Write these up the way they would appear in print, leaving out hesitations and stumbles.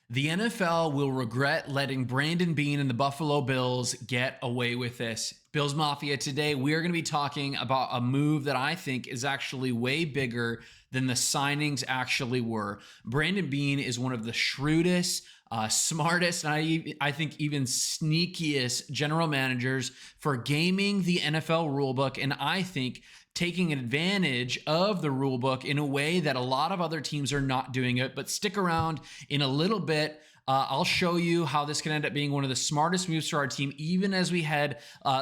The NFL will regret letting Brandon Beane and the Buffalo Bills get away with this. Bills Mafia, today we are going to be talking about a move that I think is actually way bigger than the signings actually were. Brandon Beane is one of the shrewdest, smartest, and I think even sneakiest general managers for gaming the NFL rulebook, and I think taking advantage of the rule book in a way that a lot of other teams are not doing it. But stick around in a little bit. I'll show you how this can end up being one of the smartest moves for our team, even as we head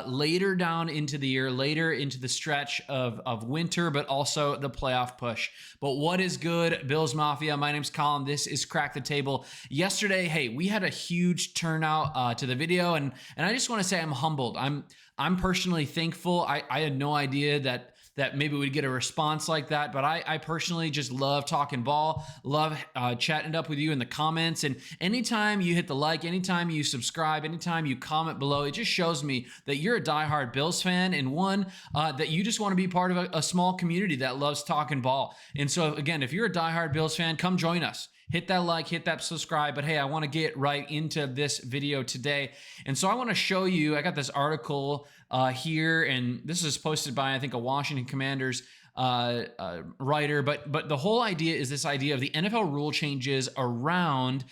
later down into the year, later into the stretch of winter, but also the playoff push. But what is good, Bills Mafia? My name's Colin. This is Crack the Table. Yesterday, hey, we had a huge turnout to the video, and I just want to say I'm humbled. I'm personally thankful. I had no idea that maybe we'd get a response like that. But I personally just love talking ball, love chatting it up with you in the comments. And anytime you hit the like, anytime you subscribe, anytime you comment below, it just shows me that you're a diehard Bills fan, and one, that you just want to be part of a small community that loves talking ball. And so again, if you're a diehard Bills fan, come join us. Hit that like, hit that subscribe. But hey, I want to get right into this video today. And so I want to show you, I got this article here, and this is posted by, I think, a Washington Commanders writer. But the whole idea is this idea of the NFL rule changes around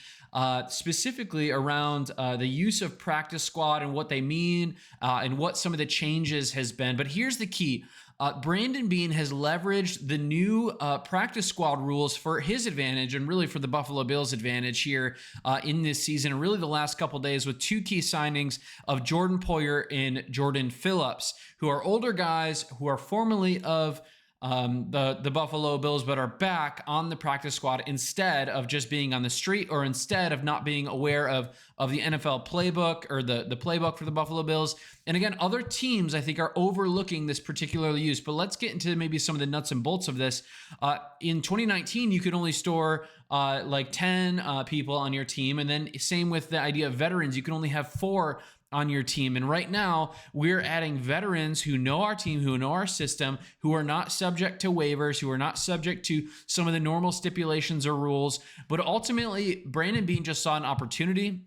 specifically around the use of practice squad and what they mean and what some of the changes has been. But here's the key. Brandon Beane has leveraged the new practice squad rules for his advantage and really for the Buffalo Bills' advantage here in this season, and really the last couple days, with two key signings of Jordan Poyer and Jordan Phillips, who are older guys who are formerly of the Buffalo Bills, but are back on the practice squad instead of just being on the street, or instead of not being aware of the NFL playbook or the playbook for the Buffalo Bills. And again, other teams I think are overlooking this particular use. But let's get into maybe some of the nuts and bolts of this. In 2019, you could only store like 10 people on your team, and then same with the idea of veterans, you can only have 4 on your team. And right now we're adding veterans who know our team, who know our system, who are not subject to waivers, who are not subject to some of the normal stipulations or rules. But ultimately, Brandon Beane just saw an opportunity.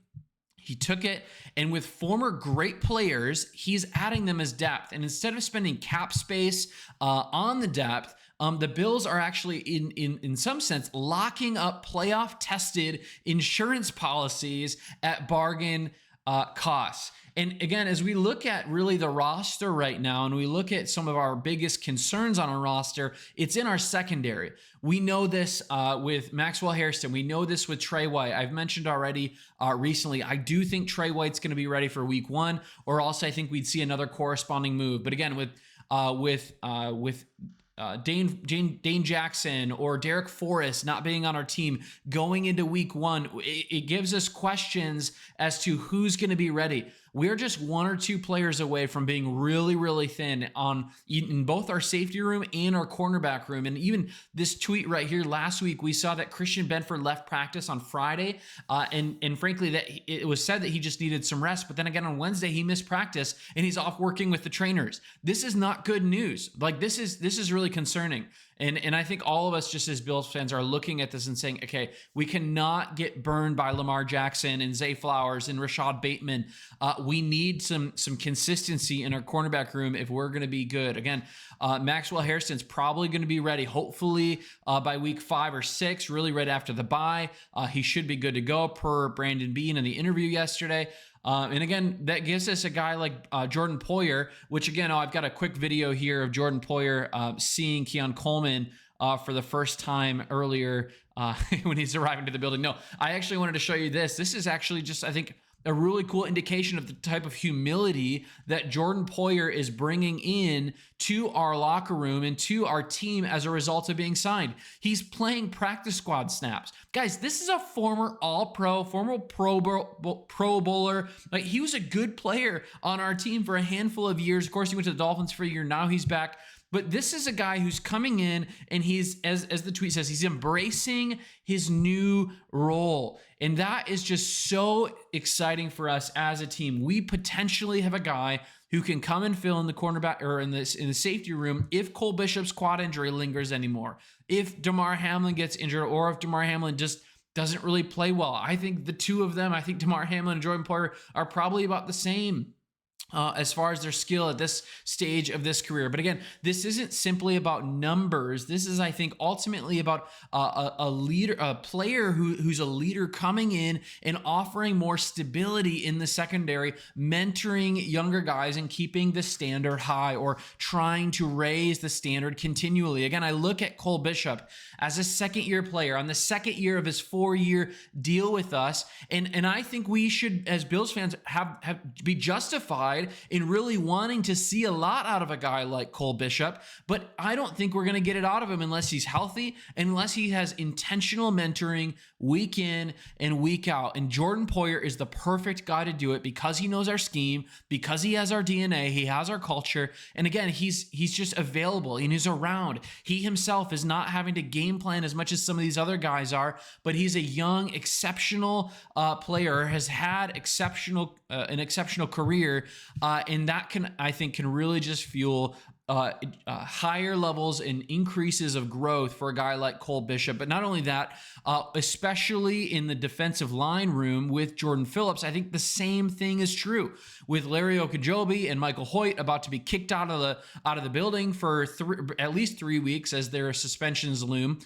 He took it, and with former great players, he's adding them as depth. And instead of spending cap space on the depth, the Bills are actually in some sense locking up playoff tested insurance policies at bargain costs. And again, as we look at really the roster right now, and we look at some of our biggest concerns on our roster, it's in our secondary. We know this with Maxwell Hairston. We know this with Trey White. I've mentioned already recently, I do think Trey White's going to be ready for week 1, or else I think we'd see another corresponding move. But again, with Dane Jackson or Derek Forrest not being on our team going into week 1, it gives us questions as to who's going to be ready. We're just 1 or 2 players away from being really, really thin in both our safety room and our cornerback room. And even this tweet right here last week, we saw that Christian Benford left practice on Friday. And frankly, that it was said that he just needed some rest. But then again, on Wednesday, he missed practice and he's off working with the trainers. This is not good news. Like, this is really concerning. And I think all of us, just as Bills fans, are looking at this and saying, okay, we cannot get burned by Lamar Jackson and Zay Flowers and Rashad Bateman. We need some consistency in our cornerback room if we're going to be good. Again, Maxwell Hairston's probably going to be ready, hopefully by week 5 or 6, really right after the bye. He should be good to go per Brandon Beane in the interview yesterday. And again, that gives us a guy like Jordan Poyer, which again, I've got a quick video here of Jordan Poyer seeing Keon Coleman for the first time earlier when he's arriving to the building. No, I actually wanted to show you this. This is actually just, I think, a really cool indication of the type of humility that Jordan Poyer is bringing in to our locker room and to our team as a result of being signed. He's playing practice squad snaps. Guys, this is a former All-Pro, former Pro Bowler. Like, he was a good player on our team for a handful of years. Of course, he went to the Dolphins for a year. Now he's back. But this is a guy who's coming in, and he's, as the tweet says, he's embracing his new role. And that is just so exciting for us as a team. We potentially have a guy who can come and fill in the cornerback or in the safety room if Cole Bishop's quad injury lingers anymore, if Damar Hamlin gets injured, or if Damar Hamlin just doesn't really play well. I think the two of them, I think Damar Hamlin and Jordan Poyer, are probably about the same as far as their skill at this stage of this career. But again, this isn't simply about numbers. This is, I think, ultimately about a leader, a player who's a leader coming in and offering more stability in the secondary, mentoring younger guys and keeping the standard high, or trying to raise the standard continually. Again, I look at Cole Bishop as a second-year player on the second year of his 4-year deal with us, and I think we should, as Bills fans, have be justified in really wanting to see a lot out of a guy like Cole Bishop, but I don't think we're going to get it out of him unless he's healthy, unless he has intentional mentoring week in and week out. And Jordan Poyer is the perfect guy to do it because he knows our scheme, because he has our DNA, he has our culture, and again, he's just available and he's around. He himself is not having to game plan as much as some of these other guys are, but he's a young, exceptional player, has had an exceptional career, and that I think can really just fuel higher levels and increases of growth for a guy like Cole Bishop. But not only that, especially in the defensive line room with Jordan Phillips, I think the same thing is true with Larry Ogunjobi and Michael Hoyt about to be kicked out of the building for at least 3 weeks as their suspensions loom.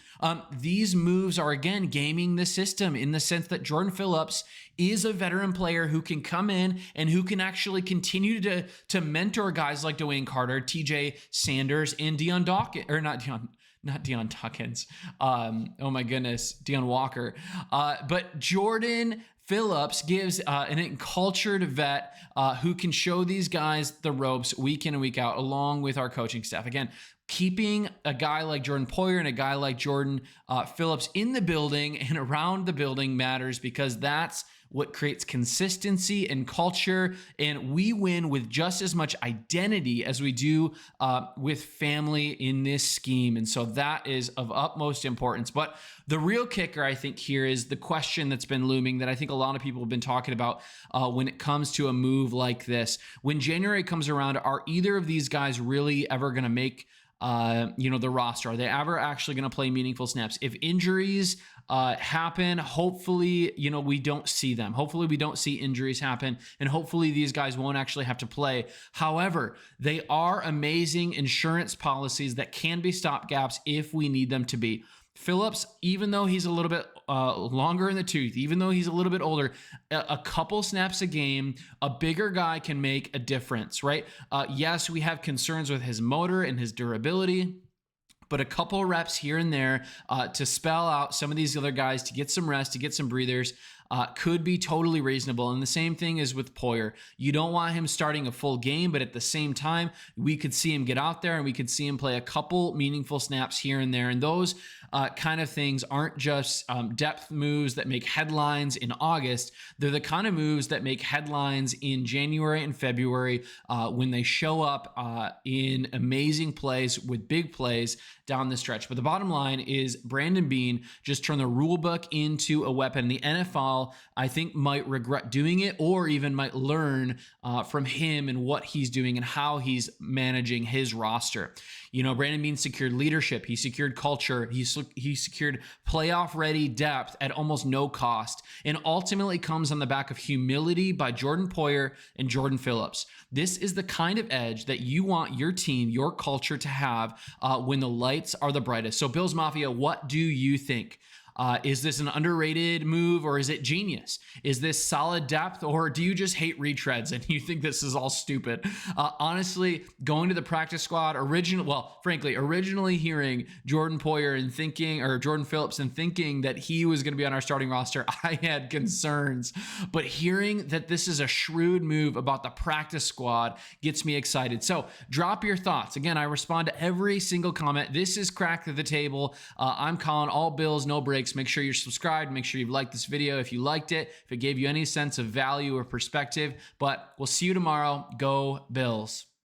These moves are again gaming the system in the sense that Jordan Phillips is a veteran player who can come in and who can actually continue to mentor guys like Dwayne Carter, TJ Sanders, and Deion Dawkins, or not Deion Dawkins. Oh my goodness, Deion Walker. But Jordan Phillips gives an encultured vet who can show these guys the ropes week in and week out, along with our coaching staff. Again, keeping a guy like Jordan Poyer and a guy like Jordan Phillips in the building and around the building matters, because that's what creates consistency and culture, and we win with just as much identity as we do with family in this scheme. And so that is of utmost importance. But the real kicker, I think, here is the question that's been looming that I think a lot of people have been talking about when it comes to a move like this. When January comes around, are either of these guys really ever going to make the roster? Are they ever actually going to play meaningful snaps? If injuries happen, hopefully, we don't see them. Hopefully we don't see injuries happen, and hopefully these guys won't actually have to play. However, they are amazing insurance policies that can be stopgaps if we need them to be. Phillips, even though he's a little bit longer in the tooth, even though he's a little bit older, a couple snaps a game, a bigger guy can make a difference, right? Yes, we have concerns with his motor and his durability, but a couple reps here and there to spell out some of these other guys, to get some rest, to get some breathers, could be totally reasonable. And the same thing is with Poyer. You don't want him starting a full game, but at the same time, we could see him get out there and we could see him play a couple meaningful snaps here and there. And those kind of things aren't just depth moves that make headlines in August. They're the kind of moves that make headlines in January and February when they show up in amazing plays with big plays down the stretch. But the bottom line is Brandon Beane just turned the rule book into a weapon. The NFL, I think, might regret doing it, or even might learn from him and what he's doing and how he's managing his roster. Brandon Beane secured leadership. He secured culture. He secured playoff-ready depth at almost no cost, and ultimately comes on the back of humility by Jordan Poyer and Jordan Phillips. This is the kind of edge that you want your team, your culture to have when the lights are the brightest. So Bills Mafia, what do you think? Is this an underrated move, or is it genius? Is this solid depth, or do you just hate retreads and you think this is all stupid? Honestly, going to the practice squad, originally hearing Jordan Poyer and thinking, or Jordan Phillips and thinking that he was going to be on our starting roster, I had concerns. But hearing that this is a shrewd move about the practice squad gets me excited. So drop your thoughts. Again, I respond to every single comment. This is Crack to the Table. I'm Colin, all Bills, no breaks. Make sure you're subscribed. Make sure you've liked this video if you liked it, if it gave you any sense of value or perspective. But we'll see you tomorrow. Go Bills.